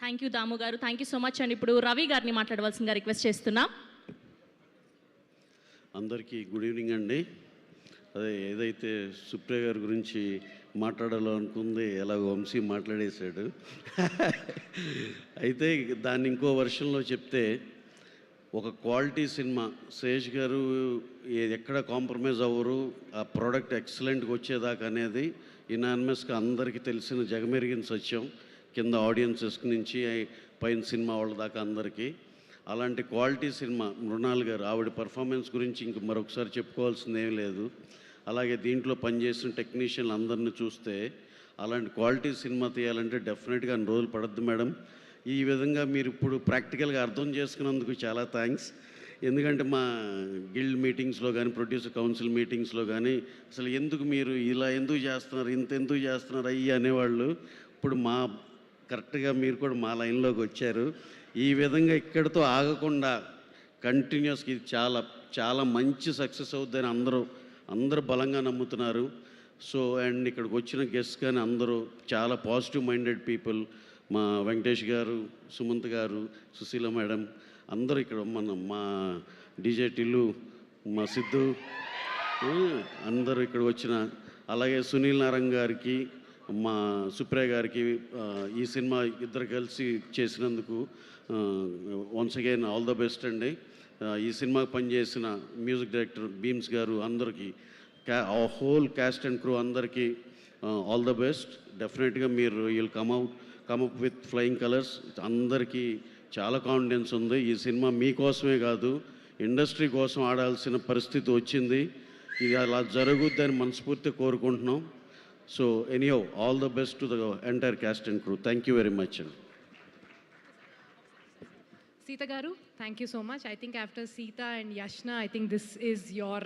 Thank you దాము గారు, thank you so much అండి. ఇప్పుడు రవి గారిని మాట్లాడవలసిందిగా రిక్వెస్ట్ చేస్తున్నా. అందరికీ గుడ్ ఈవినింగ్ అండి. అదే ఏదైతే సుప్రియ గారి గురించి మాట్లాడాలో అనుకుంది ఎలాగ వంశీ మాట్లాడేశాడు. అయితే దాన్ని ఇంకో వర్షన్లో చెప్తే ఒక క్వాలిటీ సినిమా, శేష్ గారు ఎక్కడ కాంప్రమైజ్ అవ్వరు, ఆ ప్రోడక్ట్ ఎక్సలెంట్గా వచ్చేదాకా అనేది ఇనానిమస్గా అందరికీ తెలిసిన జగమెరిగిన సత్యం, కింద ఆడియన్సెస్ నుంచి పైన సినిమా వాళ్ళ దాకా అందరికీ. అలాంటి క్వాలిటీ సినిమా మృణాల్ గారు, ఆవిడ పర్ఫార్మెన్స్ గురించి ఇంక మరొకసారి చెప్పుకోవాల్సింది ఏం లేదు. అలాగే దీంట్లో పనిచేసిన టెక్నీషియన్లు అందరిని చూస్తే అలాంటి క్వాలిటీ సినిమా తీయాలంటే డెఫినెట్గా అన్ని రోజులు పడద్దు మేడం. ఈ విధంగా మీరు ఇప్పుడు ప్రాక్టికల్గా అర్థం చేసుకున్నందుకు చాలా థ్యాంక్స్. ఎందుకంటే మా గిల్డ్ మీటింగ్స్లో కానీ, ప్రొడ్యూసర్ కౌన్సిల్ మీటింగ్స్లో కానీ అసలు ఎందుకు మీరు ఇలా ఎందుకు చేస్తున్నారు, ఇంత ఎందుకు చేస్తున్నారు అయ్యి అనేవాళ్ళు. ఇప్పుడు మా కరెక్ట్గా మీరు కూడా మా లైన్లోకి వచ్చారు. ఈ విధంగా ఇక్కడితో ఆగకుండా కంటిన్యూస్గా ఇది చాలా చాలా మంచి సక్సెస్ అవుద్దని అందరూ బలంగా నమ్ముతున్నారు. సో అండ్ ఇక్కడికి వచ్చిన గెస్ట్ కానీ అందరూ చాలా పాజిటివ్ మైండెడ్ పీపుల్. మా వెంకటేష్ గారు, సుమంత్ గారు, సుశీల మేడం అందరూ ఇక్కడ మా డీజే టిల్లు, మా సిద్ధు అందరూ ఇక్కడ వచ్చిన, అలాగే సునీల్ నారాయణ గారికి, మా సుప్రియ గారికి ఈ సినిమా ఇద్దరు కలిసి చేసినందుకు once again all the best అండి. ఈ సినిమాకి పనిచేసిన మ్యూజిక్ డైరెక్టర్ బీమ్స్ గారు అందరికీ, హోల్ క్యాస్ట్ అండ్ క్రూ అందరికీ ఆల్ ద బెస్ట్. డెఫినెట్గా మీరు will come up with flying colours. అందరికీ చాలా కాన్ఫిడెన్స్ ఉంది. ఈ సినిమా మీకోసమే కాదు, ఇండస్ట్రీ కోసం ఆడాల్సిన పరిస్థితి వచ్చింది. ఇది అలా జరుగుద్దని మనస్ఫూర్తిగా కోరుకుంటున్నాం. So anyhow all the best to the entire caste and crew. Thank you very much అండి. Seetha Garu, thank you so much. I think after Seetha and Yashna, I think this is your